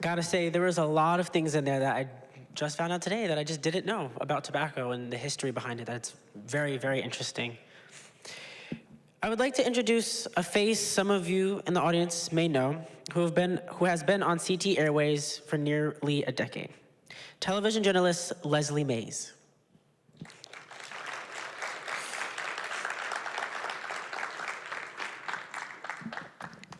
Gotta say, there was a lot of things in there that I just found out today that I just didn't know about tobacco and the history behind it. That's very, very interesting. I would like to introduce a face some of you in the audience may know, who has been on CT Airways for nearly a decade. Television journalist Leslie Mays.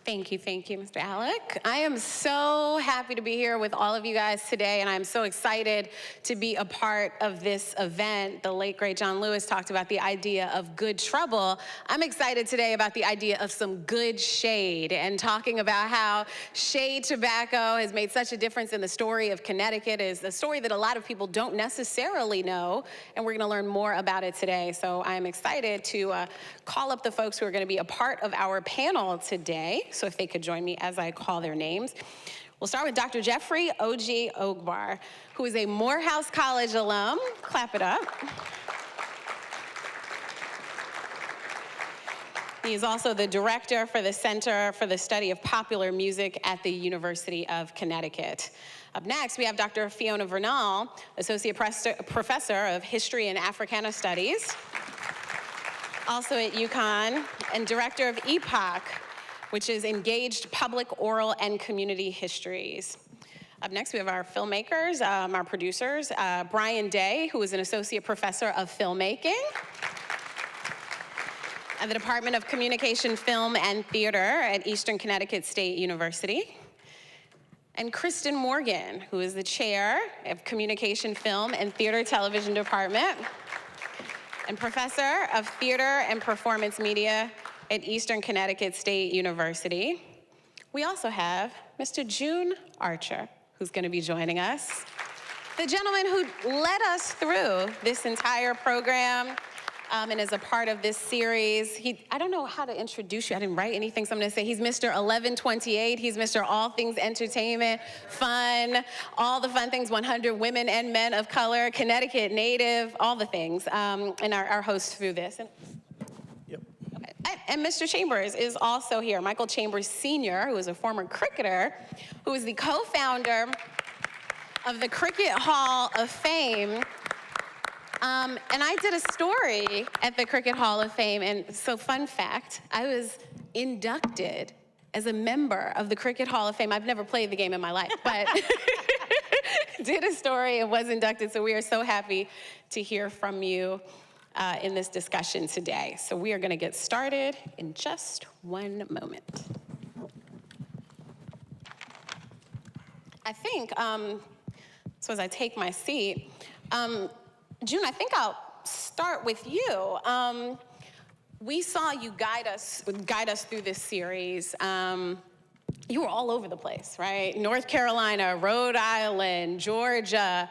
Thank you, Mr. Alec. I am so happy to be here with all of you guys today, and I'm so excited to be a part of this event. The late, great John Lewis talked about the idea of good trouble. I'm excited today about the idea of some good shade, and talking about how shade tobacco has made such a difference in the story of Connecticut. Is a story that a lot of people don't necessarily know, and we're gonna learn more about it today. So I'm excited to call up the folks who are gonna be a part of our panel today. So if they could join me as I call their names. We'll start with Dr. Jeffrey O.G. Ogbar, who is a Morehouse College alum. Clap it up. He is also the director for the Center for the Study of Popular Music at the University of Connecticut. Up next, we have Dr. Fiona Vernal, Associate Professor of History and Africana Studies, also at UConn, and Director of EPOCH, which is Engaged Public, Oral, and Community Histories. Up next, we have our filmmakers, our producers, Brian Day, who is an Associate Professor of Filmmaking at the Department of Communication, Film, and Theater at Eastern Connecticut State University. And Kristen Morgan, who is the Chair of Communication, Film, and Theater Television Department, and Professor of Theater and Performance Media at Eastern Connecticut State University. We also have Mr. June Archer, who's gonna be joining us. The gentleman who led us through this entire program and is a part of this series. I don't know how to introduce you. I didn't write anything, so I'm gonna say he's Mr. 1128. He's Mr. All Things Entertainment, Fun, all the fun things, 100 Women and Men of Color, Connecticut Native, all the things, and our host through this. And Mr. Chambers is also here, Michael Chambers Sr., who is a former cricketer, who is the co-founder of the Cricket Hall of Fame. And I did a story at the Cricket Hall of Fame, and so fun fact, I was inducted as a member of the Cricket Hall of Fame. I've never played the game in my life, but did a story and was inducted, so we are so happy to hear from you in this discussion today. So we are gonna get started in just one moment. I think, so as I take my seat, June, I think I'll start with you. We saw you guide us through this series. You were all over the place, right? North Carolina, Rhode Island, Georgia,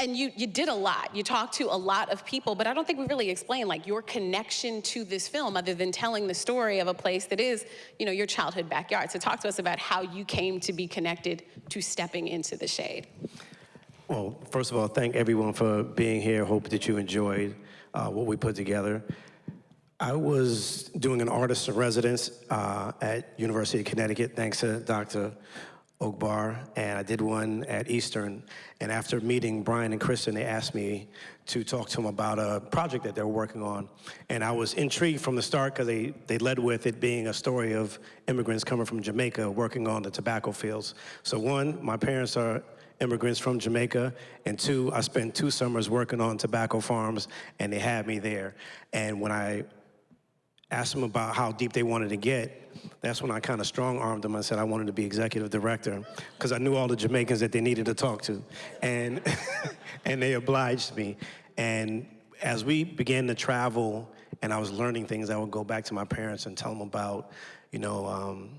and you did a lot. You talked to a lot of people, but I don't think we really explained like your connection to this film other than telling the story of a place that is, you know, your childhood backyard. So talk to us about how you came to be connected to stepping into the shade. Well, first of all, thank everyone for being here. Hope that you enjoyed what we put together. I was doing an artist in residence at University of Connecticut, thanks to Dr. Ogbar, and I did one at Eastern. And after meeting Brian and Kristen, they asked me to talk to them about a project that they were working on. And I was intrigued from the start because they led with it being a story of immigrants coming from Jamaica working on the tobacco fields. So one, my parents are immigrants from Jamaica, and two, I spent 2 summers working on tobacco farms, and they had me there. And when I asked them about how deep they wanted to get, that's when I kind of strong-armed them. I said I wanted to be executive director because I knew all the Jamaicans that they needed to talk to. And, and they obliged me. And as we began to travel and I was learning things, I would go back to my parents and tell them about, you know,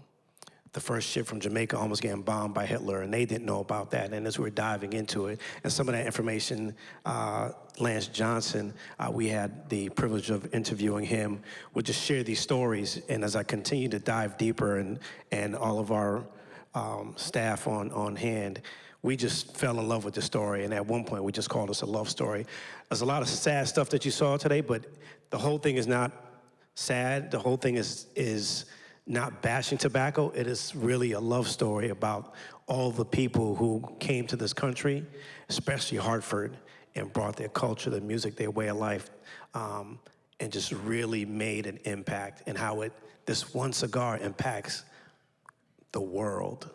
the first ship from Jamaica almost getting bombed by Hitler, and they didn't know about that. And as we were diving into it, and some of that information, Lance Johnson, we had the privilege of interviewing him, would just share these stories. And as I continued to dive deeper and all of our staff on hand, we just fell in love with the story. And at one point, we just called us a love story. There's a lot of sad stuff that you saw today, but the whole thing is not sad. The whole thing is not bashing tobacco. It is really a love story about all the people who came to this country, especially Hartford, and brought their culture, their music, their way of life, and just really made an impact, and how this one cigar impacts the world.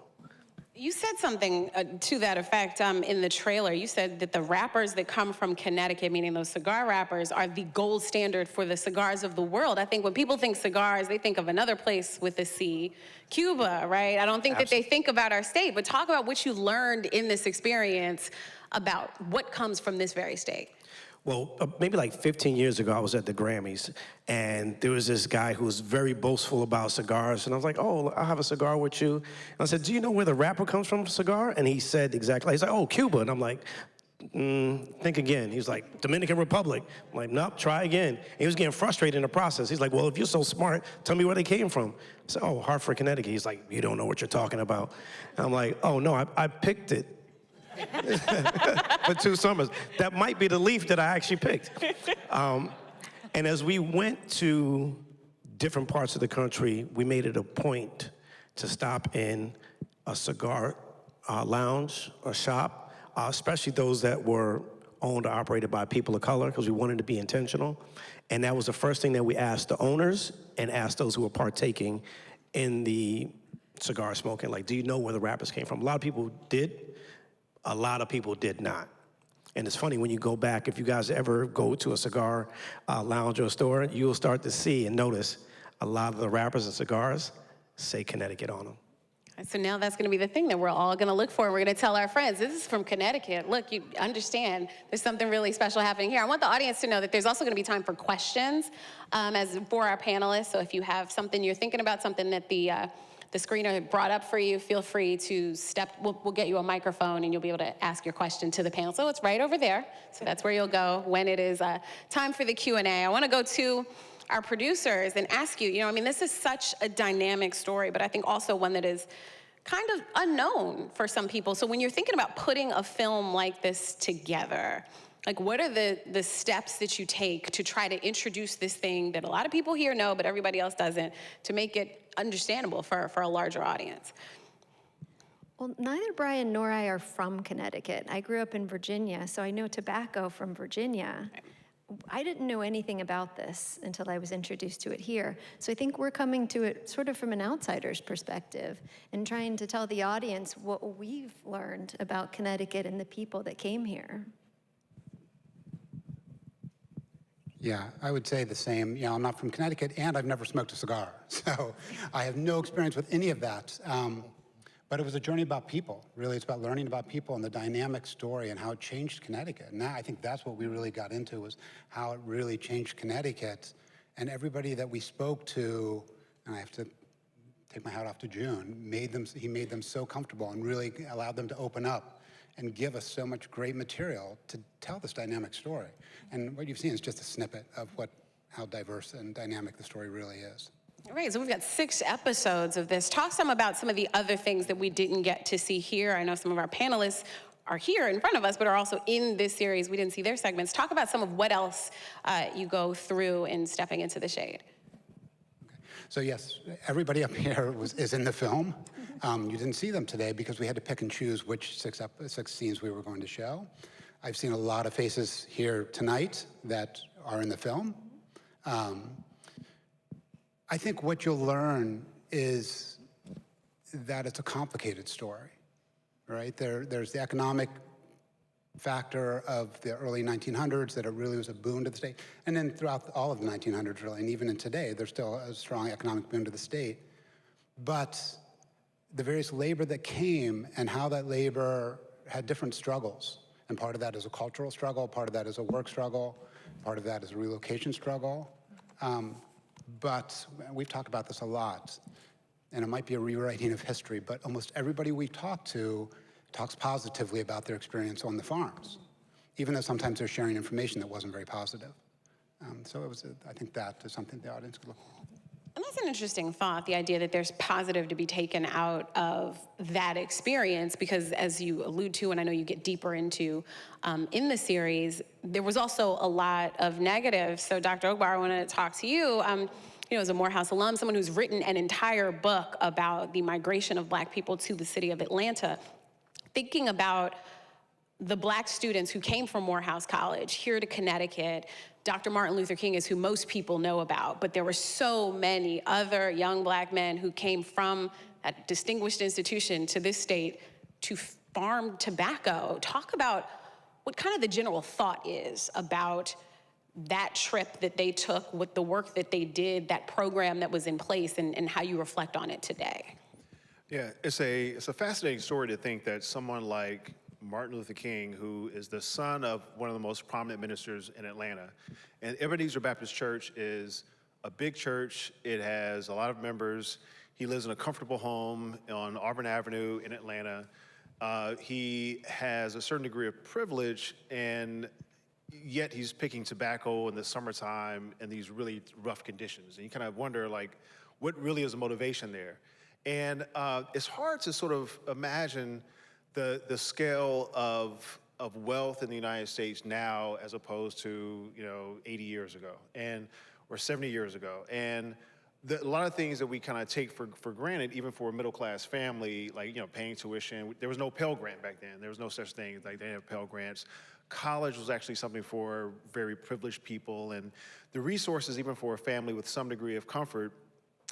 You said something to that effect in the trailer. You said that the wrappers that come from Connecticut, meaning those cigar wrappers, are the gold standard for the cigars of the world. I think when people think cigars, they think of another place with a C, Cuba, right? I don't think that they think about our state, but talk about what you learned in this experience about what comes from this very state. Well, maybe like 15 years ago, I was at the Grammys, and there was this guy who was very boastful about cigars, and I was like, oh, I'll have a cigar with you. And I said, do you know where the wrapper comes from, cigar? And he said exactly, he's like, oh, Cuba. And I'm like, think again. He's like, Dominican Republic. I'm like, nope, try again. And he was getting frustrated in the process. He's like, well, if you're so smart, tell me where they came from. I said, oh, Hartford, Connecticut. He's like, you don't know what you're talking about. And I'm like, oh, no, I picked it. For 2 summers. That might be the leaf that I actually picked. And as we went to different parts of the country, we made it a point to stop in a cigar lounge or shop, especially those that were owned or operated by people of color, because we wanted to be intentional. And that was the first thing that we asked the owners and asked those who were partaking in the cigar smoking, like, do you know where the wrappers came from? A lot of people did. A lot of people did not. And it's funny, when you go back, if you guys ever go to a cigar lounge or store, you'll start to see and notice a lot of the wrappers and cigars say Connecticut on them. So now that's gonna be the thing that we're all gonna look for, and we're gonna tell our friends, this is from Connecticut. Look, you understand, there's something really special happening here. I want the audience to know that there's also gonna be time for questions as for our panelists. So if you have something you're thinking about, something that the screener brought up for you, feel free to we'll get you a microphone and you'll be able to ask your question to the panel. So it's right over there. So that's where you'll go when it is time for the Q&A. I wanna go to our producers and ask you, I mean, this is such a dynamic story, but I think also one that is kind of unknown for some people. So when you're thinking about putting a film like this together, like, what are the steps that you take to try to introduce this thing that a lot of people here know, but everybody else doesn't, to make it understandable for a larger audience? Well, neither Brian nor I are from Connecticut. I grew up in Virginia, so I know tobacco from Virginia. I didn't know anything about this until I was introduced to it here. So I think we're coming to it sort of from an outsider's perspective and trying to tell the audience what we've learned about Connecticut and the people that came here. Yeah, I would say the same. I'm not from Connecticut, and I've never smoked a cigar. So I have no experience with any of that. But it was a journey about people. Really, it's about learning about people and the dynamic story and how it changed Connecticut. And I think that's what we really got into, was how it really changed Connecticut. And everybody that we spoke to, and I have to take my hat off to June, he made them so comfortable and really allowed them to open up and give us so much great material to tell this dynamic story. And what you've seen is just a snippet of how diverse and dynamic the story really is. All right, so we've got 6 episodes of this. Talk some about some of the other things that we didn't get to see here. I know some of our panelists are here in front of us, but are also in this series. We didn't see their segments. Talk about some of what else you go through in Stepping into the Shade. Okay. So yes, everybody up here is in the film. You didn't see them today because we had to pick and choose which 6 scenes we were going to show. I've seen a lot of faces here tonight that are in the film. I think what you'll learn is that it's a complicated story, right? There's the economic factor of the early 1900s, that it really was a boon to the state. And then throughout all of the 1900s, really, and even in today, there's still a strong economic boon to the state. But the various labor that came and how that labor had different struggles. And part of that is a cultural struggle, part of that is a work struggle, part of that is a relocation struggle. But we've talked about this a lot, and it might be a rewriting of history, but almost everybody we talk to talks positively about their experience on the farms, even though sometimes they're sharing information that wasn't very positive. So I think that is something the audience could look for. And that's an interesting thought, the idea that there's positive to be taken out of that experience, because as you allude to, and I know you get deeper into in the series, there was also a lot of negative. So Dr. Ogbar, I wanted to talk to you. as a Morehouse alum, someone who's written an entire book about the migration of Black people to the city of Atlanta, thinking about the Black students who came from Morehouse College here to Connecticut. Dr. Martin Luther King is who most people know about, but there were so many other young Black men who came from that distinguished institution to this state to farm tobacco. Talk about what kind of the general thought is about that trip that they took, with the work that they did, that program that was in place, and how you reflect on it today. Yeah, it's a fascinating story to think that someone like Martin Luther King, who is the son of one of the most prominent ministers in Atlanta, and Ebenezer Baptist Church is a big church. It has a lot of members. He lives in a comfortable home on Auburn Avenue in Atlanta. He has a certain degree of privilege, and yet he's picking tobacco in the summertime in these really rough conditions. And you kind of wonder, like, what really is the motivation there? And it's hard to sort of imagine the scale of wealth in the United States now as opposed to, 80 years ago or 70 years ago. And a lot of things that we kind of take for granted, even for a middle-class family, like, paying tuition. There was no Pell Grant back then. There was no such thing. Like, they didn't have Pell Grants. College was actually something for very privileged people, and the resources, even for a family with some degree of comfort,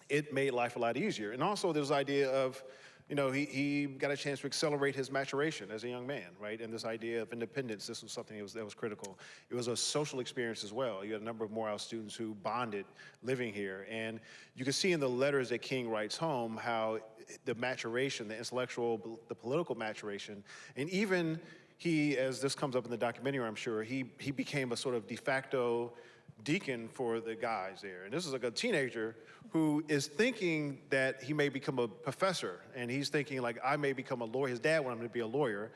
it made life a lot easier. And also there's the idea of, he got a chance to accelerate his maturation as a young man, right? And this idea of independence, this was something that was critical. It was a social experience as well. You had a number of Morehouse students who bonded living here. And you can see in the letters that King writes home how the maturation, the intellectual, the political maturation, and even he, as this comes up in the documentary, I'm sure, he became a sort of de facto deacon for the guys there. And this is like a teenager who is thinking that he may become a professor, and he's thinking, like, I may become a lawyer. His dad wanted him to be a lawyer,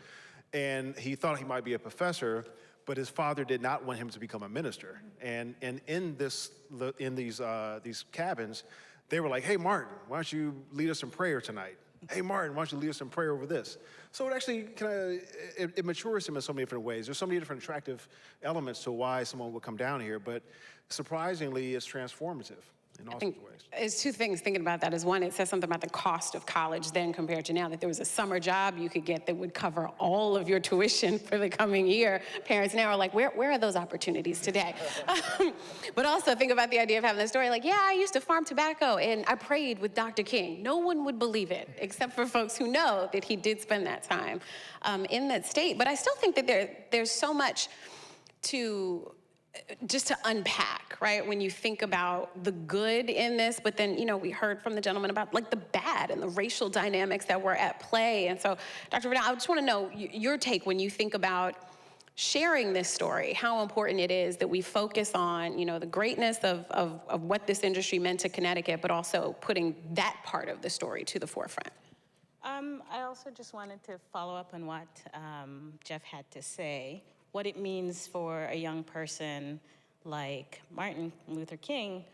and he thought he might be a professor, but his father did not want him to become a minister. And in these cabins, they were like, hey, Martin, why don't you lead us in prayer tonight? Hey, Martin, why don't you lead us in prayer over this? So it actually kind of, it matures him in so many different ways. There's so many different attractive elements to why someone would come down here, but surprisingly, it's transformative in all sorts of ways. There's two things thinking about that. Is one, it says something about the cost of college then compared to now, that there was a summer job you could get that would cover all of your tuition for the coming year. Parents now are like, where are those opportunities today? But also think about the idea of having the story like, yeah, I used to farm tobacco and I prayed with Dr. King. No one would believe it, except for folks who know that he did spend that time in that state. But I still think that there's so much to unpack, right? When you think about the good in this, but then, we heard from the gentleman about like the bad and the racial dynamics that were at play. And so, Dr. Vernal, I just want to know your take when you think about sharing this story, how important it is that we focus on, the greatness of what this industry meant to Connecticut, but also putting that part of the story to the forefront. I also just wanted to follow up on what Jeff had to say. What it means for a young person like Martin Luther King,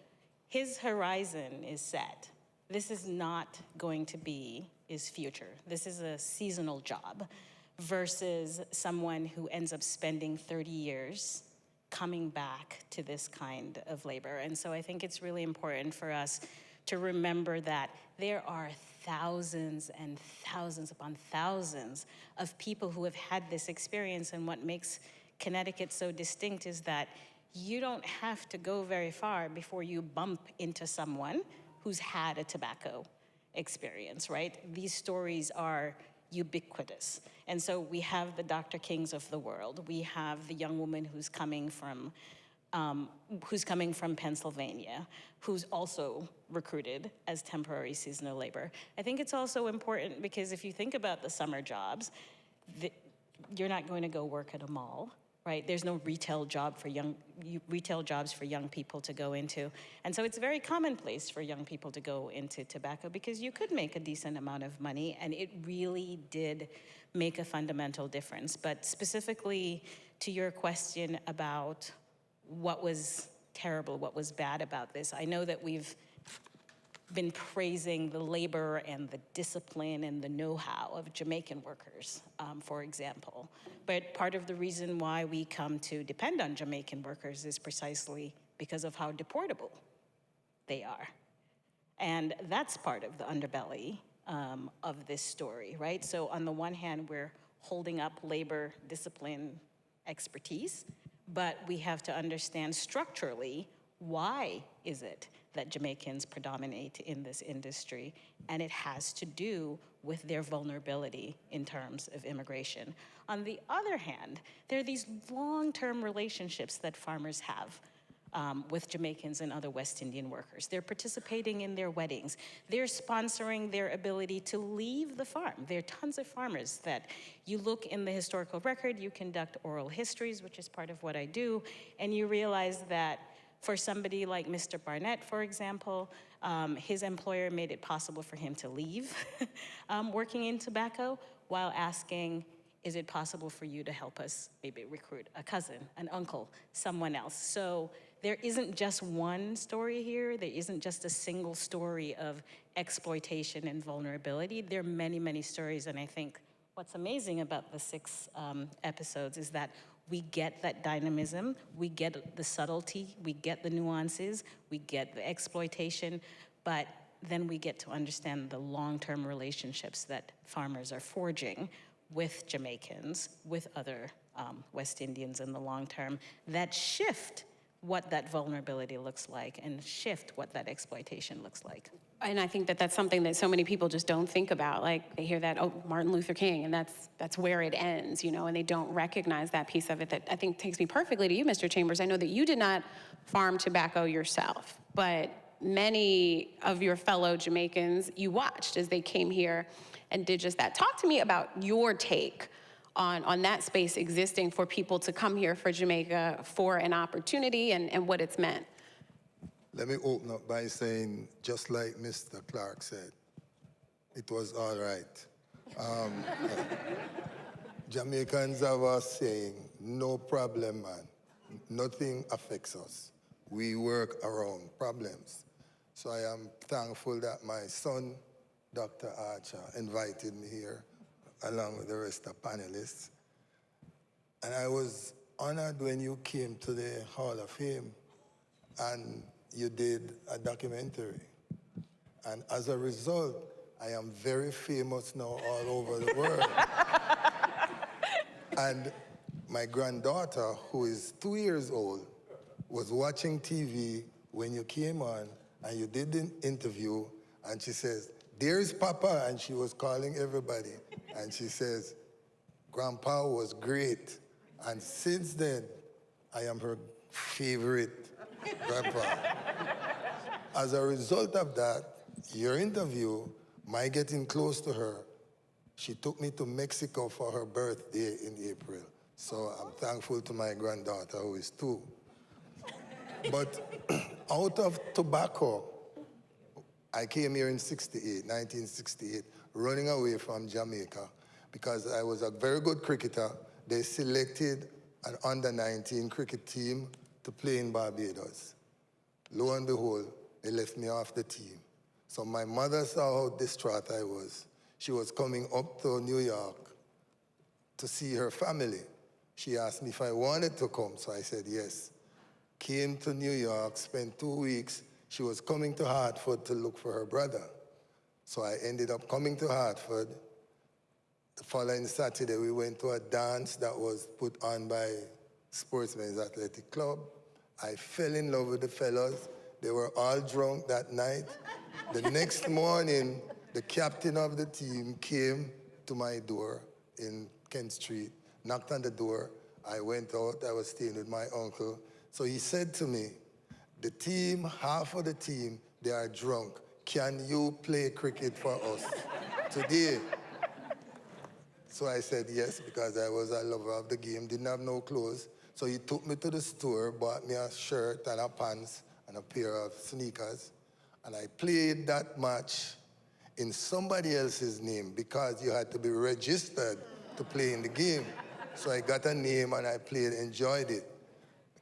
his horizon is set. This is not going to be his future. This is a seasonal job versus someone who ends up spending 30 years coming back to this kind of labor. And so I think it's really important for us to remember that there are thousands and thousands upon thousands of people who have had this experience. And what makes Connecticut so distinct is that you don't have to go very far before you bump into someone who's had a tobacco experience, right? These stories are ubiquitous. And so we have the Dr. Kings of the world. We have the young woman who's coming from Pennsylvania, who's also recruited as temporary seasonal labor. I think it's also important because if you think about the summer jobs, you're not going to go work at a mall, right? There's no retail jobs for young people to go into. And so it's very commonplace for young people to go into tobacco because you could make a decent amount of money, and it really did make a fundamental difference. But specifically to your question about what was terrible, what was bad about this, I know that we've been praising the labor and the discipline and the know-how of Jamaican workers, for example. But part of the reason why we come to depend on Jamaican workers is precisely because of how deportable they are. And that's part of the underbelly of this story, right? So on the one hand, we're holding up labor discipline expertise, but we have to understand structurally, why is it that Jamaicans predominate in this industry? And it has to do with their vulnerability in terms of immigration. On the other hand, there are these long-term relationships that farmers have with Jamaicans and other West Indian workers. They're participating in their weddings. They're sponsoring their ability to leave the farm. There are tons of farmers that you look in the historical record, you conduct oral histories, which is part of what I do, and you realize that for somebody like Mr. Barnett, for example, his employer made it possible for him to leave working in tobacco while asking, is it possible for you to help us maybe recruit a cousin, an uncle, someone else? So there isn't just one story here. There isn't just a single story of exploitation and vulnerability. There are many, many stories, and I think what's amazing about the 6 episodes is that we get that dynamism, we get the subtlety, we get the nuances, we get the exploitation, but then we get to understand the long-term relationships that farmers are forging with Jamaicans, with other West Indians in the long term, that shift what that vulnerability looks like and shift what that exploitation looks like. And I think that that's something that so many people just don't think about. Like, they hear that, oh, Martin Luther King, and that's where it ends, you know, and they don't recognize that piece of it that I think takes me perfectly to you, Mr. Chambers. I know that you did not farm tobacco yourself, but many of your fellow Jamaicans you watched as they came here and did just that. Talk to me about your take on that space existing for people to come here for Jamaica for an opportunity and what it's meant. Let me open up by saying, just like Mr. Clark said, it was all right. Jamaicans have a saying, no problem, man. Nothing affects us. We work around problems. So I am thankful that my son, Dr. Archer, invited me here, along with the rest of the panelists. And I was honored when you came to the Hall of Fame and you did a documentary. And as a result, I am very famous now all over the world. And my granddaughter, who is 2 years old, was watching TV when you came on and you did the interview, and she says, "There's Papa," and she was calling everybody. And she says, "Grandpa was great." And since then, I am her favorite grandpa. As a result of that, your interview, my getting close to her, she took me to Mexico for her birthday in April. So I'm thankful to my granddaughter, who is 2. But out of tobacco, I came here in 1968, running away from Jamaica because I was a very good cricketer. They selected an under-19 cricket team to play in Barbados. Lo and behold, they left me off the team. So my mother saw how distraught I was. She was coming up to New York to see her family. She asked me if I wanted to come, so I said yes. Came to New York, spent 2 weeks. She was coming to Hartford to look for her brother. So I ended up coming to Hartford. The following Saturday, we went to a dance that was put on by Sportsmen's Athletic Club. I fell in love with the fellas. They were all drunk that night. The next morning, the captain of the team came to my door in Kent Street, knocked on the door. I went out. I was staying with my uncle. So he said to me, "The team, half of the team, they are drunk. Can you play cricket for us today?" So I said yes, because I was a lover of the game, didn't have no clothes. So he took me to the store, bought me a shirt and a pants and a pair of sneakers. And I played that match in somebody else's name because you had to be registered to play in the game. So I got a name and I played, enjoyed it.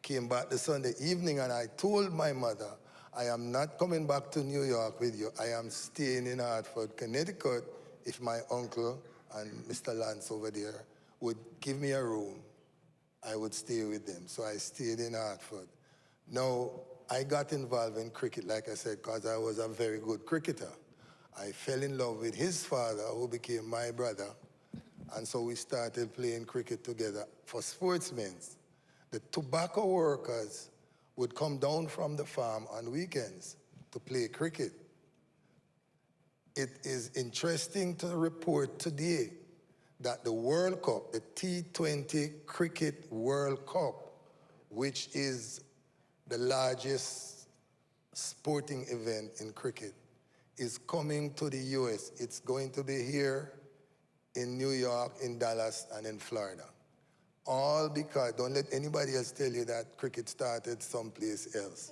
Came back the Sunday evening and I told my mother, I am not coming back to New York with you. I am staying in Hartford, Connecticut, if my uncle and Mr. Lance over there would give me a room. I would stay with them. So I stayed in Hartford. Now, I got involved in cricket, like I said, because I was a very good cricketer. I fell in love with his father, who became my brother, and so we started playing cricket together for sportsmen. The tobacco workers would come down from the farm on weekends to play cricket. It is interesting to report today that the World Cup, the T20 Cricket World Cup, which is the largest sporting event in cricket, is coming to the US. It's going to be here in New York, in Dallas, and in Florida. All because, don't let anybody else tell you that cricket started someplace else.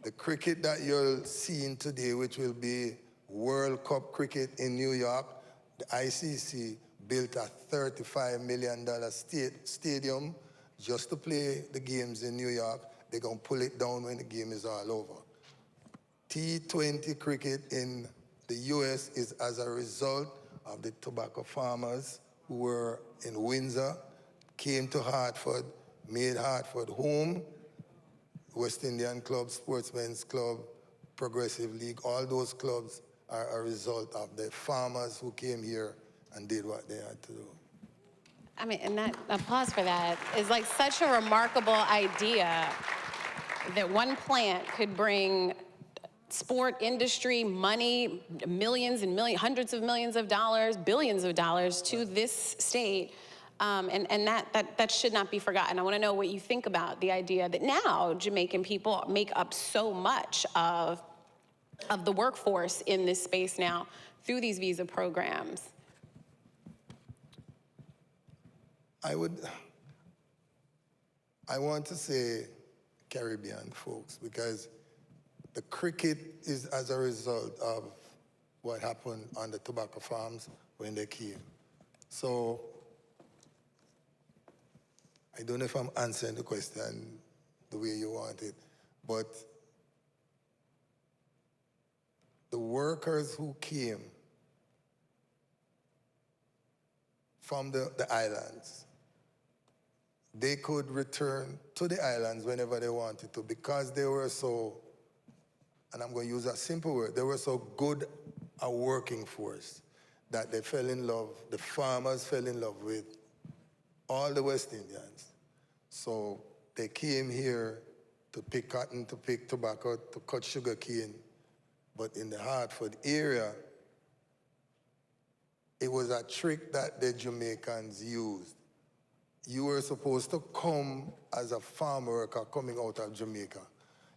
The cricket that you're seeing today, which will be World Cup cricket in New York, the ICC built a $35 million stadium just to play the games in New York. They're going to pull it down when the game is all over. T20 cricket in the US is as a result of the tobacco farmers who were in Windsor, came to Hartford, made Hartford home, West Indian Club, Sportsmen's Club, Progressive League, all those clubs are a result of the farmers who came here and did what they had to do. I mean, and that applause for that is like such a remarkable idea that one plant could bring sport industry money, millions and millions, hundreds of millions of dollars, billions of dollars to this state. And that should not be forgotten. I want to know what you think about the idea that now Jamaican people make up so much of the workforce in this space now through these visa programs. I want to say Caribbean folks, because the cricket is as a result of what happened on the tobacco farms when they came. So I don't know if I'm answering the question the way you want it, but the workers who came from the islands, they could return to the islands whenever they wanted to because they were so, and I'm going to use a simple word, they were so good a working force that they fell in love, the farmers fell in love with all the West Indians. So they came here to pick cotton, to pick tobacco, to cut sugar cane. But in the Hartford area, it was a trick that the Jamaicans used. You were supposed to come as a farm worker coming out of Jamaica.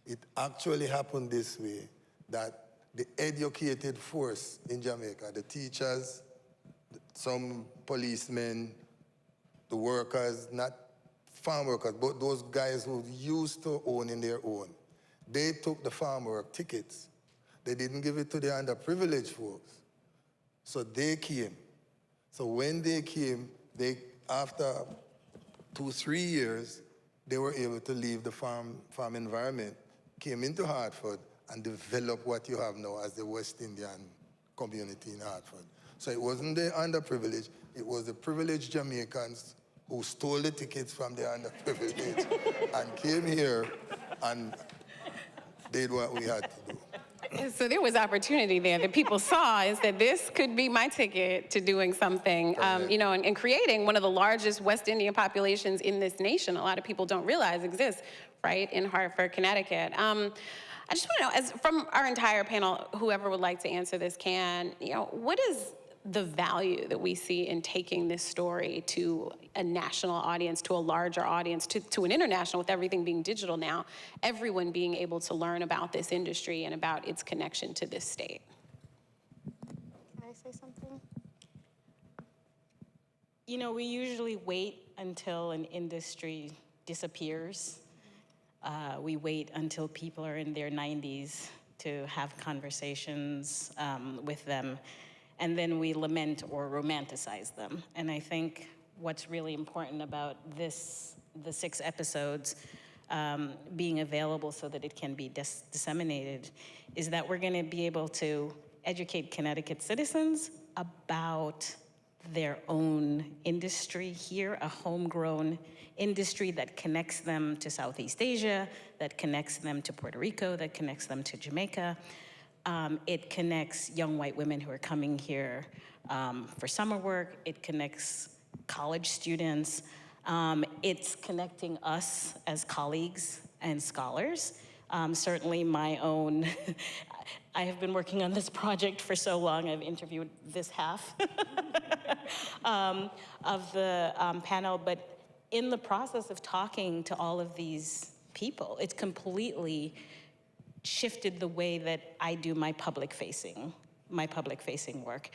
It actually happened this way, that the educated force in Jamaica, the teachers, some policemen, the workers, not farm workers, but those guys who used to own in their own, they took the farm work tickets. They didn't give it to the underprivileged folks. So they came. So when they came, after 2-3 years, they were able to leave the farm environment, came into Hartford, and develop what you have now as the West Indian community in Hartford. So it wasn't the underprivileged, it was the privileged Jamaicans who stole the tickets from the underprivileged and came here and did what we had to do. So there was opportunity there that people saw is that this could be my ticket to doing something, you know, and creating one of the largest West Indian populations in this nation. A lot of people don't realize exists, right, in Hartford, Connecticut. I just want to know, as from our entire panel, whoever would like to answer this can, you know, what is the value that we see in taking this story to a national audience, to a larger audience, to an international, with everything being digital now, everyone being able to learn about this industry and about its connection to this state? Can I say something? You know, we usually wait until an industry disappears. We wait until people are in their 90s to have conversations with them. And then we lament or romanticize them. And I think what's really important about the 6 episodes being available so that it can be disseminated is that we're gonna be able to educate Connecticut citizens about their own industry here, a homegrown industry that connects them to Southeast Asia, that connects them to Puerto Rico, that connects them to Jamaica. It connects young white women who are coming here for summer work. It connects college students. It's connecting us as colleagues and scholars. Certainly my own, I have been working on this project for so long, I've interviewed this half of the panel, but in the process of talking to all of these people, it's completely shifted the way that I do my public-facing work.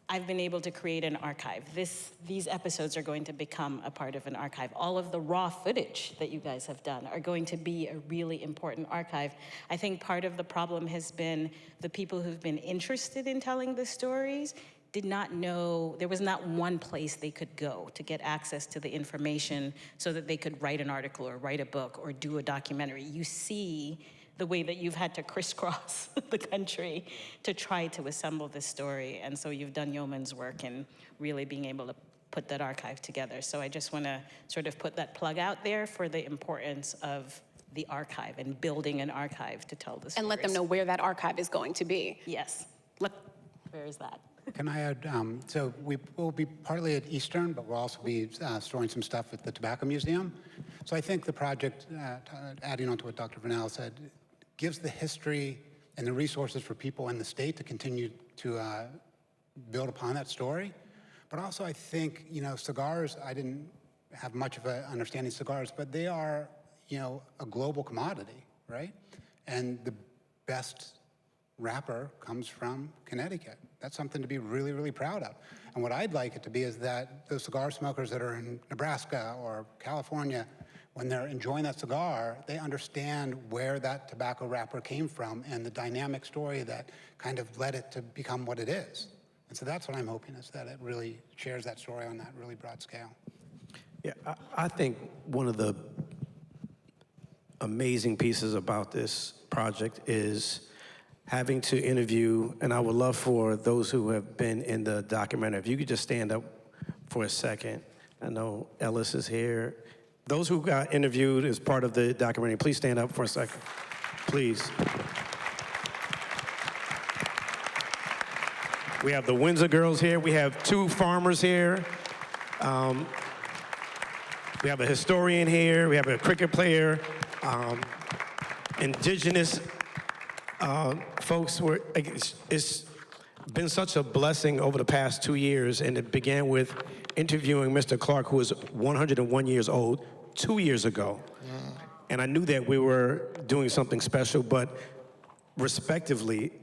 I've been able to create an archive. These episodes are going to become a part of an archive. All of the raw footage that you guys have done are going to be a really important archive. I think part of the problem has been the people who've been interested in telling the stories did not know, there was not one place they could go to get access to the information so that they could write an article or write a book or do a documentary. You see the way that you've had to crisscross the country to try to assemble this story. And so you've done yeoman's work in really being able to put that archive together. So I just want to sort of put that plug out there for the importance of the archive and building an archive to tell the stories. And let them know where that archive is going to be. Yes. Where is that? Can I add, so we will be partly at Eastern, but we'll also be storing some stuff at the Tobacco Museum. So I think the project, adding on to what Dr. Vernal said, gives the history and the resources for people in the state to continue to build upon that story. But also I think, cigars, I didn't have much of an understanding of cigars, but they are, a global commodity, right? And the best wrapper comes from Connecticut. That's something to be really, really proud of. And what I'd like it to be is that those cigar smokers that are in Nebraska or California, when they're enjoying that cigar, they understand where that tobacco wrapper came from and the dynamic story that kind of led it to become what it is. And so that's what I'm hoping, is that it really shares that story on that really broad scale. Yeah, I think one of the amazing pieces about this project is having to interview, and I would love for those who have been in the documentary, if you could just stand up for a second. I know Ellis is here. Those who got interviewed as part of the documentary, please stand up for a second, please. We have the Windsor girls here. We have 2 farmers here. We have a historian here. We have a cricket player. Indigenous folks were, it's been such a blessing over the past 2 years, and it began with interviewing Mr. Clark, who was 101 years old 2 years ago. And I knew that we were doing something special, but respectively,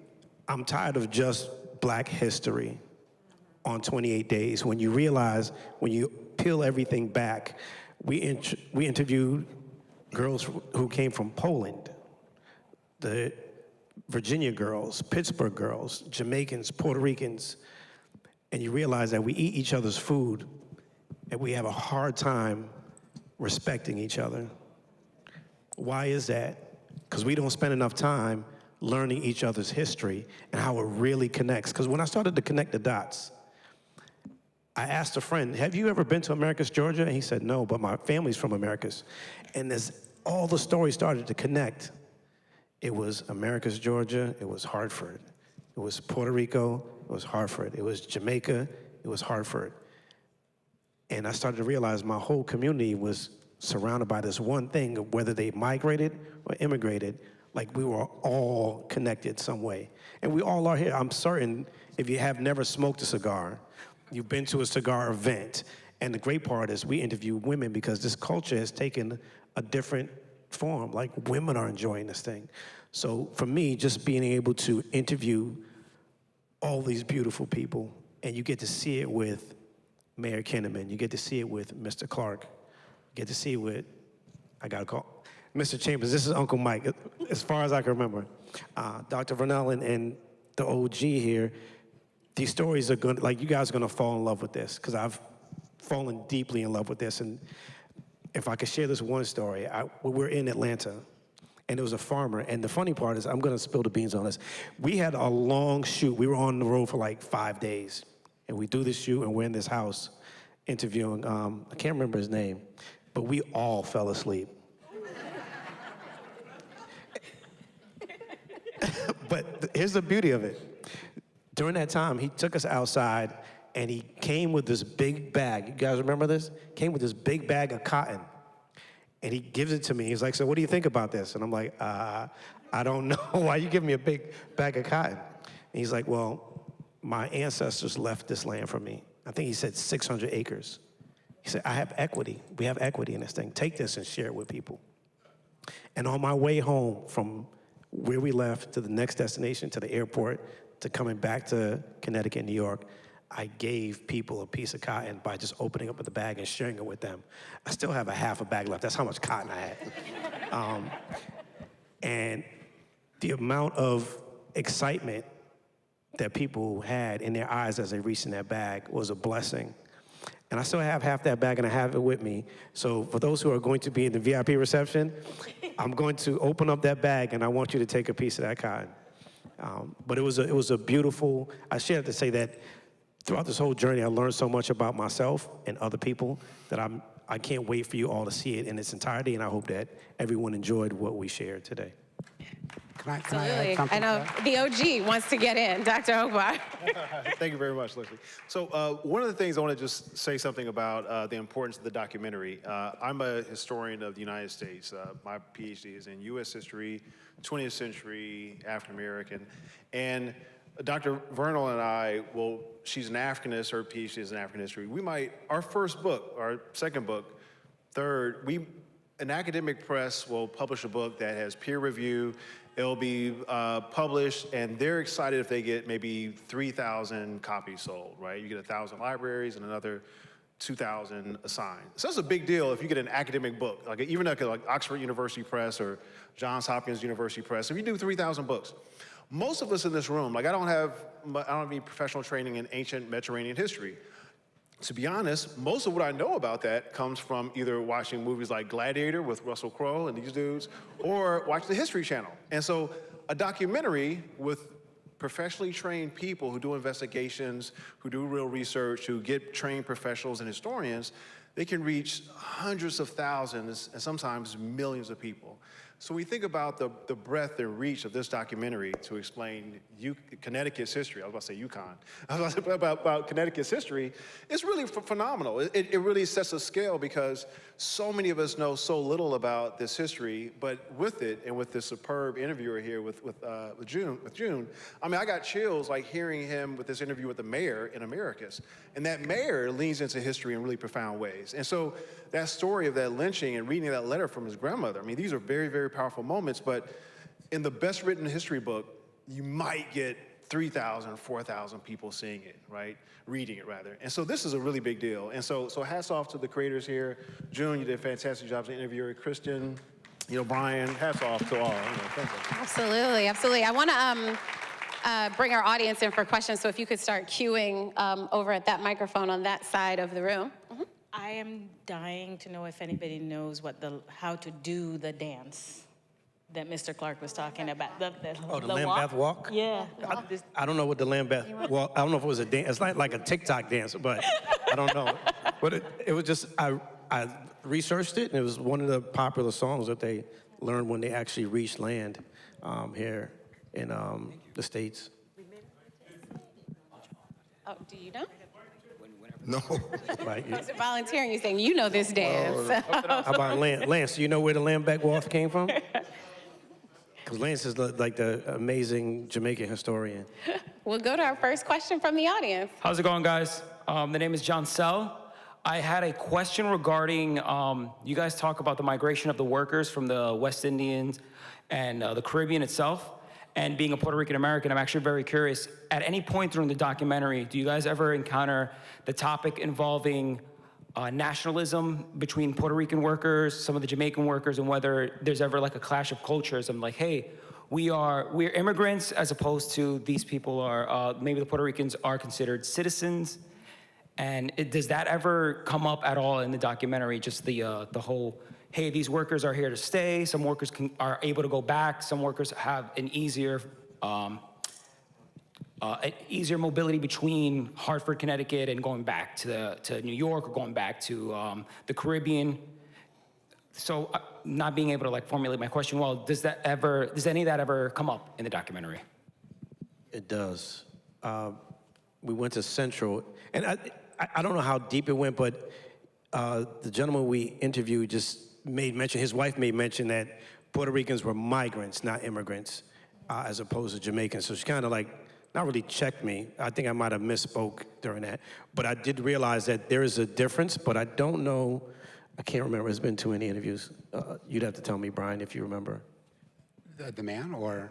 I'm tired of just Black history on 28 days. When you realize, when you peel everything back, we interviewed girls who came from Poland, the Virginia girls, Pittsburgh girls, Jamaicans, Puerto Ricans, and you realize that we eat each other's food and we have a hard time respecting each other. Why is that? Because we don't spend enough time learning each other's history and how it really connects. Because when I started to connect the dots, I asked a friend, have you ever been to Americus, Georgia? And he said, no, but my family's from Americus. And as all the stories started to connect, it was Americus, Georgia, it was Hartford. It was Puerto Rico, it was Hartford. It was Jamaica, it was Hartford. And I started to realize my whole community was surrounded by this one thing, whether they migrated or immigrated, like we were all connected some way. And we all are here. I'm certain if you have never smoked a cigar, you've been to a cigar event. And the great part is we interview women because this culture has taken a different form. Like, women are enjoying this thing. So for me, just being able to interview all these beautiful people, and you get to see it with Mayor Kinnaman, you get to see it with Mr. Clark, you get to see it with, I gotta call, Mr. Chambers, this is Uncle Mike, as far as I can remember. Dr. Vernal and the OG here, these stories are gonna, like, you guys are gonna fall in love with this, because I've fallen deeply in love with this. And if I could share this one story, we're in Atlanta, and there was a farmer, and the funny part is, I'm gonna spill the beans on this. We had a long shoot. We were on the road for like 5 days, And we do this shoot, and we're in this house interviewing, I can't remember his name, but we all fell asleep. But here's the beauty of it. During that time, he took us outside, and he came with this big bag. You guys remember this? Came with this big bag of cotton. And he gives it to me. He's like, so what do you think about this? And I'm like, I don't know. Why you giving me a big bag of cotton? And he's like, well, my ancestors left this land for me. I think he said 600 acres. He said, I have equity. We have equity in this thing. Take this and share it with people. And on my way home from where we left to the next destination, to the airport, to coming back to Connecticut, New York, I gave people a piece of cotton by just opening up the bag and sharing it with them. I still have a half a bag left. That's how much cotton I had. And the amount of excitement that people had in their eyes as they reached in that bag was a blessing. And I still have half that bag, and I have it with me. So for those who are going to be in the VIP reception, I'm going to open up that bag, and I want you to take a piece of that cotton. But it was a beautiful, I should have to say that throughout this whole journey, I learned so much about myself and other people that I can't wait for you all to see it in its entirety, and I hope that everyone enjoyed what we shared today. Can I add Absolutely. something I know to that? the OG wants to get in, Dr. Ogbar. Thank you very much, Leslie. So one of the things I want to just say something about the importance of the documentary. I'm a historian of the United States. My PhD is in U.S. history, 20th century, African American, and Dr. Vernal and I, well, she's an Africanist, her PhD is in African history. Our first book, our second book, third, an academic press will publish a book that has peer review. It'll be published, and they're excited if they get maybe 3,000 copies sold, right? You get 1,000 libraries and another 2,000 assigned. So that's a big deal if you get an academic book, like even like Oxford University Press or Johns Hopkins University Press. If you do 3,000 books, most of us in this room, like I don't have any professional training in ancient Mediterranean history. To be honest, most of what I know about that comes from either watching movies like Gladiator with Russell Crowe and these dudes, or watching the History Channel. And so a documentary with professionally trained people who do investigations, who do real research, who get trained professionals and historians, they can reach hundreds of thousands and sometimes millions of people. So we think about the breadth and reach of this documentary to explain Connecticut's history. I was about to say UConn. I was about Connecticut's history. It's really phenomenal. It really sets a scale because so many of us know so little about this history, but with it and with this superb interviewer here with June, I mean, I got chills like hearing him with this interview with the mayor in Americus. And that mayor leans into history in really profound ways. And so that story of that lynching and reading that letter from his grandmother, I mean, these are very, very powerful moments, but in the best written history book, you might get 3,000, 4,000 people seeing it, right? Reading it, rather. And so this is a really big deal. And so hats off to the creators here. June, you did a fantastic job as an interviewer. Kristen, Brian, hats off to all. Thank you. Absolutely, absolutely. I want to bring our audience in for questions, so if you could start queuing over at that microphone on that side of the room. Mm-hmm. I am dying to know if anybody knows how to do the dance that Mr. Clark was talking about. The Lambeth walk? Yeah. I don't know what the Lambeth walk, I don't know if it was a dance. It's like a TikTok dance, but I don't know. But it was just, I researched it, and it was one of the popular songs that they learned when they actually reached land here in the States. Oh, do you know? No. Like, Is it volunteering? You're saying you know this dance. how about Lance? Lance, do you know where the Lambeth walk came from? Because Lance is like the amazing Jamaican historian. We'll go to our first question from the audience. How's it going, guys? The name is John Sell. I had a question regarding, you guys talk about the migration of the workers from the West Indians and the Caribbean itself. And being a Puerto Rican American, I'm actually very curious, at any point during the documentary, do you guys ever encounter the topic involving nationalism between Puerto Rican workers, some of the Jamaican workers, and whether there's ever like a clash of cultures? I'm like, hey, we're immigrants as opposed to these people are, maybe the Puerto Ricans are considered citizens. And does that ever come up at all in the documentary, just the whole, hey, these workers are here to stay, some workers are able to go back, some workers have an easier easier mobility between Hartford, Connecticut, and going back to New York or going back to the Caribbean. So not being able to like formulate my question well, does any of that ever come up in the documentary? It does. We went to Central, and I don't know how deep it went, but the gentleman we interviewed just made mention, his wife made mention that Puerto Ricans were migrants, not immigrants, as opposed to Jamaicans. So she kind of like, not really checked me. I think I might have misspoke during that. But I did realize that there is a difference, but I don't know, I can't remember, it's been too many interviews. You'd have to tell me, Brian, if you remember. The man, or?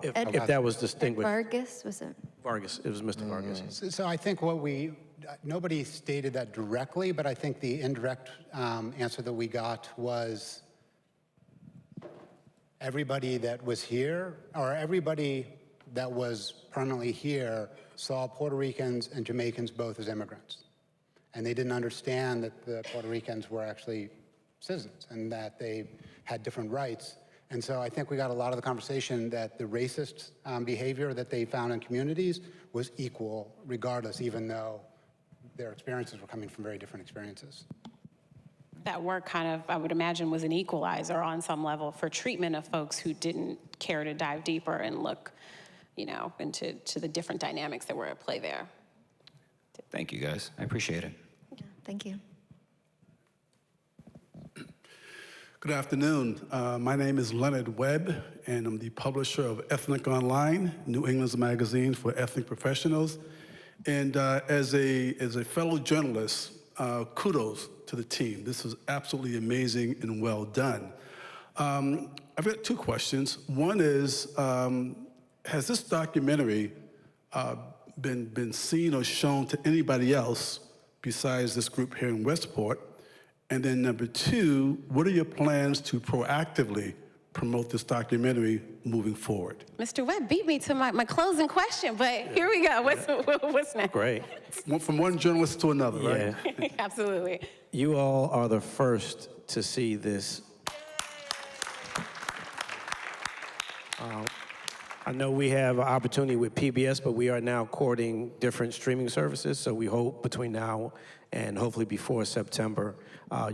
If that was distinguished. Vargas, was it? Vargas, it was Mr. Vargas. So I think nobody stated that directly, but I think the indirect answer that we got was everybody that was here, or everybody that was permanently here, saw Puerto Ricans and Jamaicans both as immigrants. And they didn't understand that the Puerto Ricans were actually citizens and that they had different rights. And so I think we got a lot of the conversation that the racist behavior that they found in communities was equal regardless, even though their experiences were coming from very different experiences. That work kind of, I would imagine, was an equalizer on some level for treatment of folks who didn't care to dive deeper and look, into the different dynamics that were at play there. Thank you, guys. I appreciate it. Yeah, thank you. Good afternoon. My name is Leonard Webb, and I'm the publisher of Ethnic Online, New England's magazine for ethnic professionals. And as a fellow journalist, kudos to the team. This was absolutely amazing and well done. I've got two questions. One is, has this documentary been seen or shown to anybody else besides this group here in Westport? And then number two, what are your plans to proactively promote this documentary moving forward? Mr. Webb beat me to my closing question, but here we go. What's next? Great. From one journalist to another, right? Yeah. Absolutely. You all are the first to see this. I know we have an opportunity with PBS, but we are now courting different streaming services. So we hope between now and hopefully before September,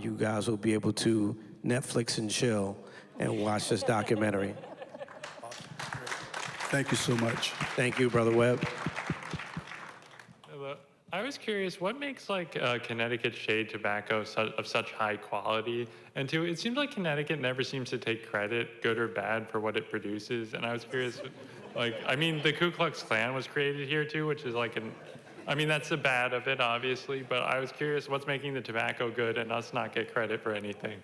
you guys will be able to Netflix and chill and watch this documentary. Thank you so much. Thank you, Brother Webb. Hello. I was curious, what makes Connecticut shade tobacco of such high quality? And two, it seems like Connecticut never seems to take credit, good or bad, for what it produces. And I was curious, the Ku Klux Klan was created here too, which is that's the bad of it, obviously. But I was curious, what's making the tobacco good and us not get credit for anything?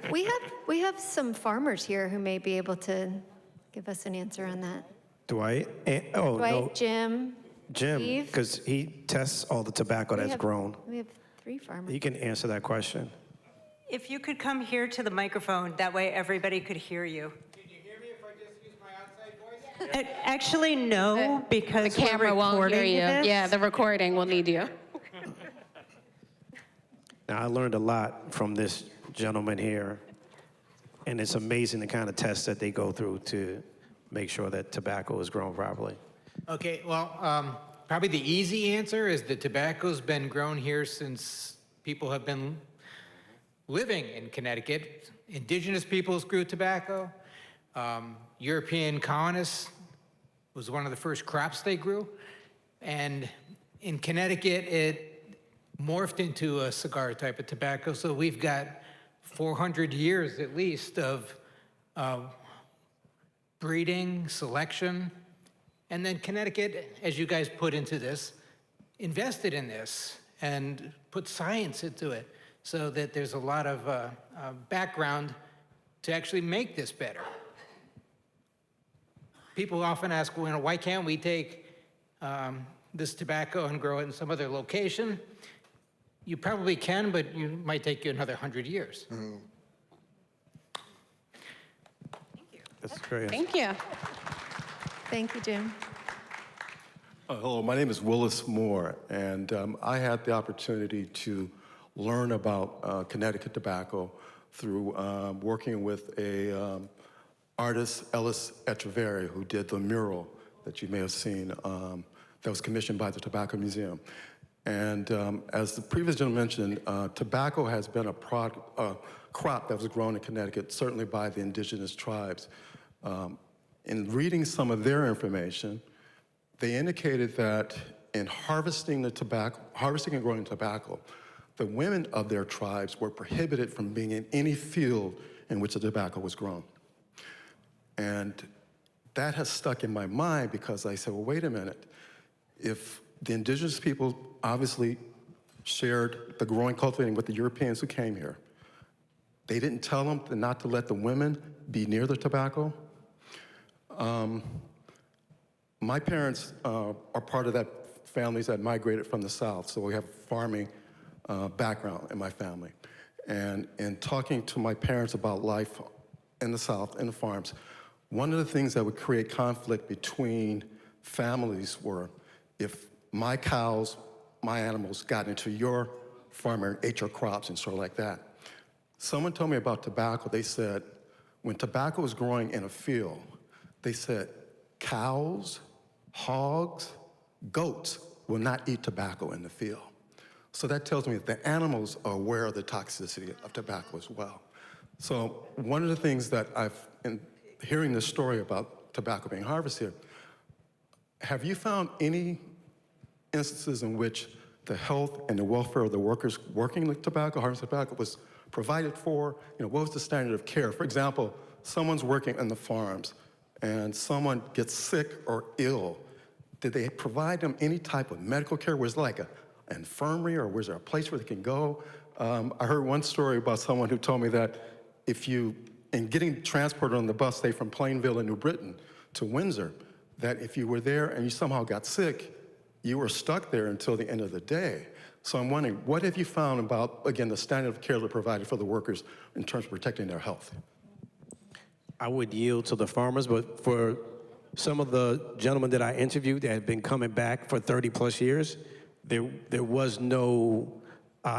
We have some farmers here who may be able to give us an answer on that. Dwight? Dwight, No, Jim, Steve? because he tests all the tobacco that's grown. We have 3 farmers. He can answer that question. If you could come here to the microphone, that way everybody could hear you. Can you hear me if I just use my outside voice? Actually, no, because The camera we're won't hear recording you. this. Yeah, the recording will need you. Now, I learned a lot from this gentleman here, and it's amazing the kind of tests that they go through to make sure that tobacco is grown properly. Okay, well, probably the easy answer is that tobacco's been grown here since people have been living in Connecticut. Indigenous peoples grew tobacco. European colonists was one of the first crops they grew. And in Connecticut, it morphed into a cigar type of tobacco. So we've got 400 years at least of breeding, selection. And then Connecticut, as you guys put into this, invested in this and put science into it so that there's a lot of background to actually make this better. People often ask, why can't we take this tobacco and grow it in some other location? You probably can, but it might take you another 100 years. Mm-hmm. That's great. Thank you. Thank you, Jim. Hello, my name is Willis Moore, and I had the opportunity to learn about Connecticut tobacco through working with a artist, Ellis Echeverry, who did the mural that you may have seen that was commissioned by the Tobacco Museum. And as the previous gentleman mentioned, tobacco has been a crop that was grown in Connecticut, certainly by the indigenous tribes. In reading some of their information, they indicated that in harvesting and growing tobacco, the women of their tribes were prohibited from being in any field in which the tobacco was grown. And that has stuck in my mind because I said, well, wait a minute. If the indigenous people obviously shared the growing, cultivating with the Europeans who came here, they didn't tell them not to let the women be near the tobacco. My parents are part of that families that migrated from the South, so we have farming background in my family. And in talking to my parents about life in the South, in the farms, one of the things that would create conflict between families were if my cows, my animals got into your farm and ate your crops and sort of like that. Someone told me about tobacco. They said when tobacco was growing in a field, they said cows, hogs, goats will not eat tobacco in the field. So that tells me that the animals are aware of the toxicity of tobacco as well. So one of the things that in hearing this story about tobacco being harvested, have you found any instances in which the health and the welfare of the workers working with tobacco, harvesting tobacco, was provided for? What was the standard of care? For example, someone's working in the farms and someone gets sick or ill. Did they provide them any type of medical care? Was it like an infirmary, or was there a place where they can go? I heard one story about someone who told me that in getting transported on the bus, say from Plainville in New Britain to Windsor, that if you were there and you somehow got sick, you were stuck there until the end of the day. So I'm wondering, what have you found about, again, the standard of care that provided for the workers in terms of protecting their health? I would yield to the farmers, but for some of the gentlemen that I interviewed that had been coming back for 30 plus years, there was no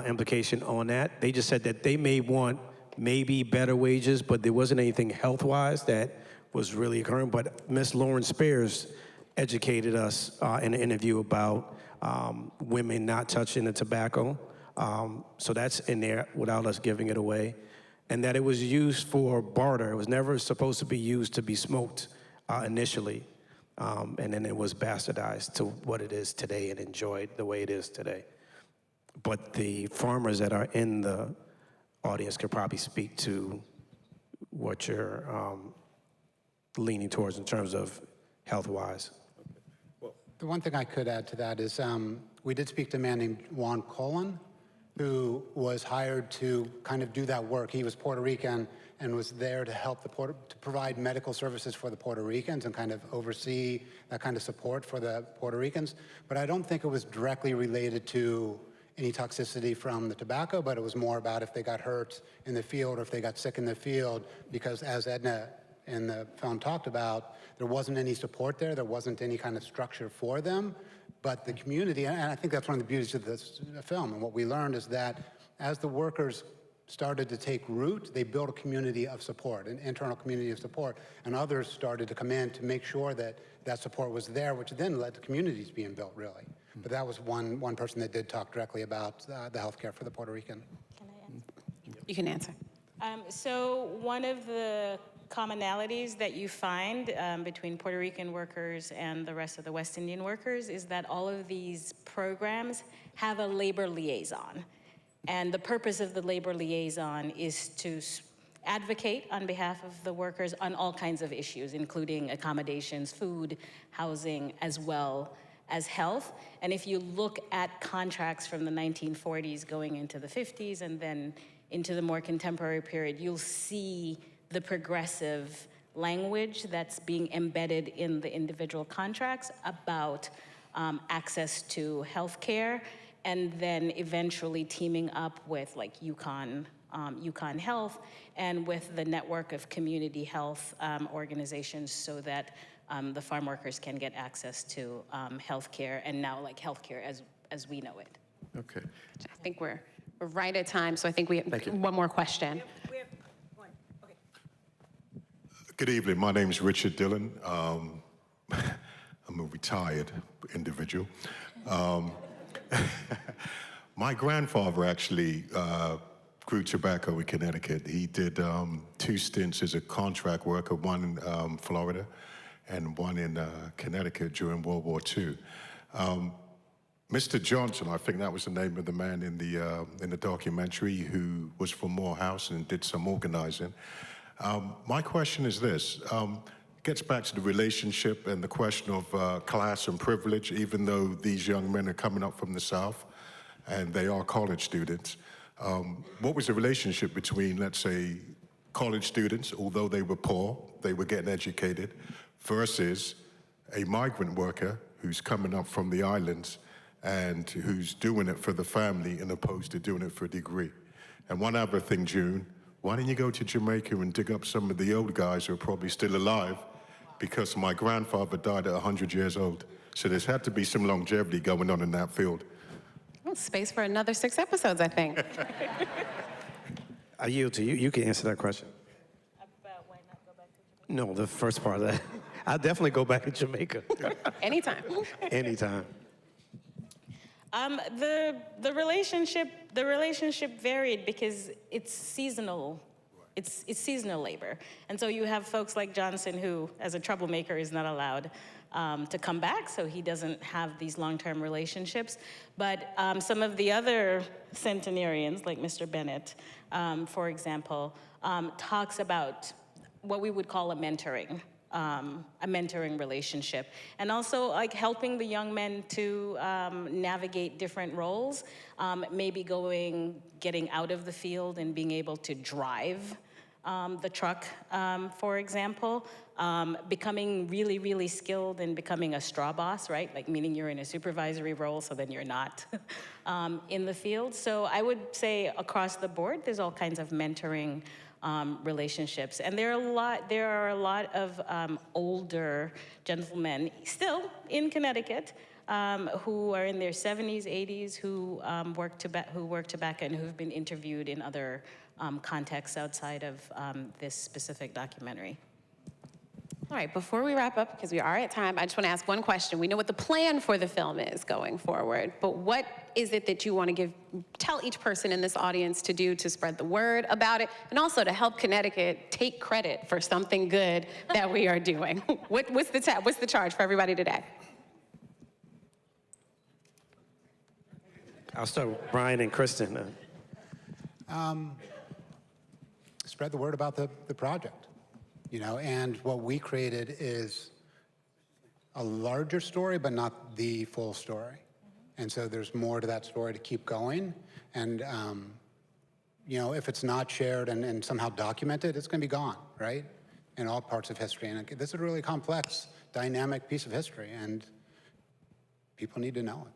implication on that. They just said that they may want maybe better wages, but there wasn't anything health-wise that was really occurring. But Ms. Lauren Spears educated us in an interview about women not touching the tobacco. So that's in there without us giving it away. And that it was used for barter. It was never supposed to be used to be smoked initially. And then it was bastardized to what it is today and enjoyed the way it is today. But the farmers that are in the audience could probably speak to what you're leaning towards in terms of health-wise. The one thing I could add to that is we did speak to a man named Juan Colon, who was hired to kind of do that work. He was Puerto Rican and was there to help to provide medical services for the Puerto Ricans and kind of oversee that kind of support for the Puerto Ricans. But I don't think it was directly related to any toxicity from the tobacco, but it was more about if they got hurt in the field or if they got sick in the field, because as Edna in the film talked about, there wasn't any support there, there wasn't any kind of structure for them. But the community, and I think that's one of the beauties of this film, and what we learned is that as the workers started to take root, they built a community of support, an internal community of support, and others started to come in to make sure that that support was there, which then led to communities being built, really. But that was one person that did talk directly about the healthcare for the Puerto Rican. Can I answer? You can answer. So one of the commonalities that you find between Puerto Rican workers and the rest of the West Indian workers is that all of these programs have a labor liaison. And the purpose of the labor liaison is to advocate on behalf of the workers on all kinds of issues, including accommodations, food, housing, as well as health. And if you look at contracts from the 1940s going into the 50s and then into the more contemporary period, you'll see the progressive language that's being embedded in the individual contracts about access to health care, and then eventually teaming up with like UConn Health and with the network of community health organizations so that the farm workers can get access to health care, and now like health care as we know it. Okay. I think we're right at time, so I think we have one more question. Good evening. My name is Richard Dillon. retired individual. My grandfather actually grew tobacco in Connecticut. He did 2 stints as a contract worker, one in Florida and one in Connecticut during World War II. Mr. Johnson, I think that was the name of the man in the documentary, who was from Morehouse and did some organizing. My question is this. It gets back to the relationship and the question of class and privilege, even though these young men are coming up from the South and they are college students. What was the relationship between, let's say, college students, although they were poor, they were getting educated, versus a migrant worker who's coming up from the islands and who's doing it for the family as opposed to doing it for a degree? And one other thing, June, why don't you go to Jamaica and dig up some of the old guys who are probably still alive, because my grandfather died at 100 years old. So there's had to be some longevity going on in that field. Well, space for another 6 episodes, I think. I yield to you. You can answer that question. About why not go back to Jamaica? No, the first part of that. I'll definitely go back to Jamaica. Anytime. Anytime. The relationship varied because it's seasonal. It's seasonal labor. And so you have folks like Johnson, who, as a troublemaker, is not allowed to come back, so he doesn't have these long-term relationships. But some of the other centenarians, like Mr. Bennett, for example, talks about what we would call a mentoring relationship. And also like helping the young men to navigate different roles, maybe getting out of the field and being able to drive the truck, for example, becoming really, really skilled in becoming a straw boss, right? Like meaning you're in a supervisory role, so then you're not in the field. So I would say across the board, there's all kinds of mentoring relationships. And there are a lot of older gentlemen still in Connecticut who are in their 70s, 80s, who work tobacco and who've been interviewed in other contexts outside of this specific documentary. All right, before we wrap up, because we are at time, I just want to ask one question. We know what the plan for the film is going forward, but what is it that you want to tell each person in this audience to do to spread the word about it, and also to help Connecticut take credit for something good that we are doing? What's the charge for everybody today? I'll start with Brian and Kristen. Spread the word about the project, and what we created is a larger story, but not the full story. And so there's more to that story to keep going. And, if it's not shared and somehow documented, it's going to be gone, right? In all parts of history. And this is a really complex, dynamic piece of history, and people need to know it.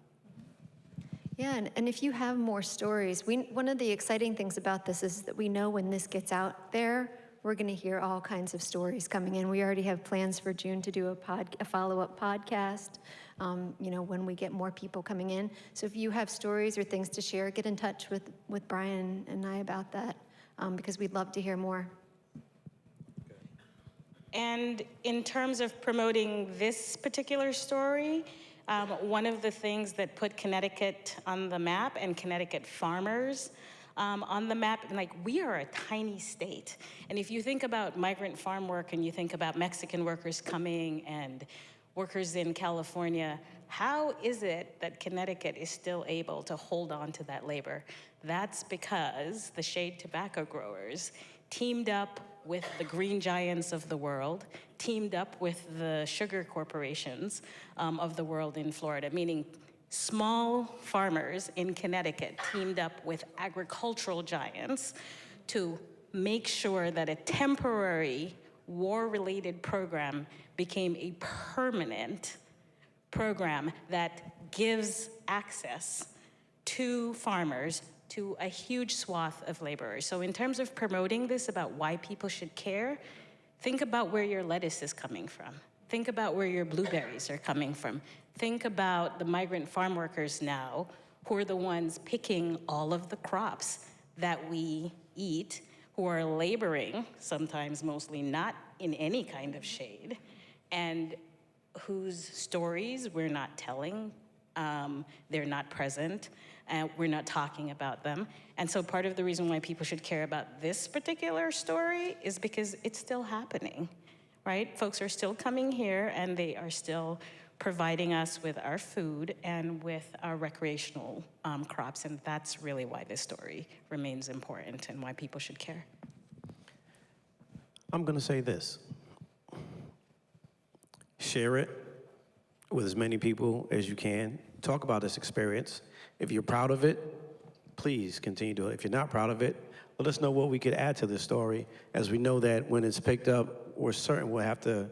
Yeah, and if you have more stories, one of the exciting things about this is that we know when this gets out there, we're going to hear all kinds of stories coming in. We already have plans for June to do a follow-up podcast, when we get more people coming in. So if you have stories or things to share, get in touch with Brian and I about that, because we'd love to hear more. And in terms of promoting this particular story, one of the things that put Connecticut on the map, and Connecticut farmers on the map, we are a tiny state. And if you think about migrant farm work and you think about Mexican workers coming and workers in California, how is it that Connecticut is still able to hold on to that labor? That's because the shade tobacco growers teamed up with the green giants of the world, teamed up with the sugar corporations of the world in Florida, meaning small farmers in Connecticut teamed up with agricultural giants to make sure that a temporary war-related program became a permanent program that gives access to farmers to a huge swath of laborers. So in terms of promoting this about why people should care, think about where your lettuce is coming from. Think about where your blueberries are coming from. Think about the migrant farm workers now who are the ones picking all of the crops that we eat, who are laboring, sometimes mostly not in any kind of shade, and whose stories we're not telling. They're not present, and we're not talking about them. And so part of the reason why people should care about this particular story is because it's still happening, right? Folks are still coming here, and they are still providing us with our food and with our recreational crops, and that's really why this story remains important and why people should care. I'm going to say this. Share it with as many people as you can. Talk about this experience. If you're proud of it, please continue to do it. If you're not proud of it, let us know what we could add to this story, as we know that when it's picked up, we're certain we'll have to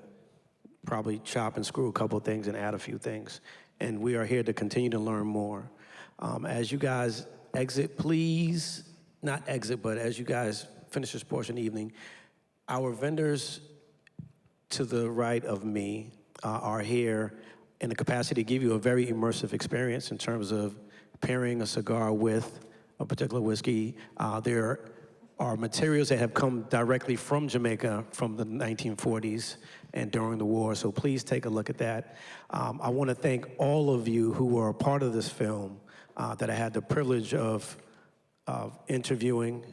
probably chop and screw a couple of things and add a few things. And we are here to continue to learn more. As you guys exit, please, not exit, but as you guys finish this portion of the evening, our vendors to the right of me are here in the capacity to give you a very immersive experience in terms of pairing a cigar with a particular whiskey. There are materials that have come directly from Jamaica from the 1940s and during the war, so please take a look at that. I want to thank all of you who were a part of this film that I had the privilege of interviewing.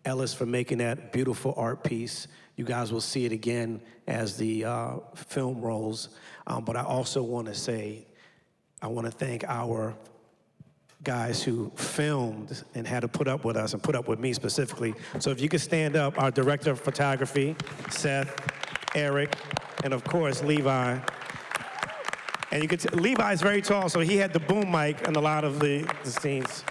Ellis for making that beautiful art piece. You guys will see it again as the film rolls. But I also want to say, I want to thank our guys who filmed and had to put up with us and put up with me specifically. So if you could stand up, our director of photography, Seth, Eric, and of course, Levi. And you could Levi's very tall, so he had the boom mic in a lot of the scenes.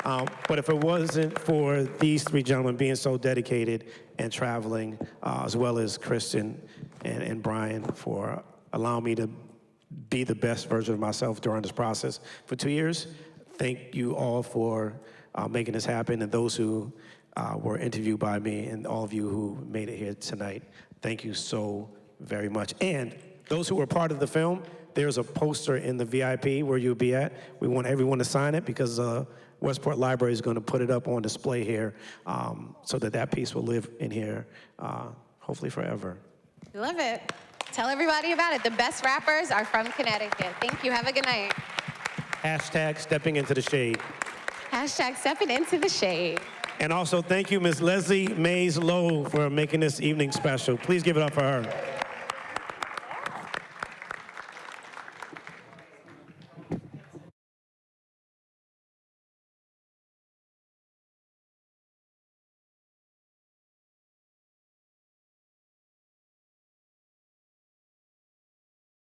But if it wasn't for these three gentlemen being so dedicated and traveling, as well as Kristen and Brian for allowing me to be the best version of myself during this process for 2 years, thank you all for making this happen, and those who were interviewed by me, and all of you who made it here tonight, thank you so very much. And those who were part of the film, there's a poster in the VIP where you'll be at. We want everyone to sign it because Westport Library is going to put it up on display here so that piece will live in here hopefully forever. Love it. Tell everybody about it. The best rappers are from Connecticut. Thank you. Have a good night. Hashtag stepping into the shade. Hashtag stepping into the shade. And also thank you, Ms. Leslie Mays Lowe, for making this evening special. Please give it up for her.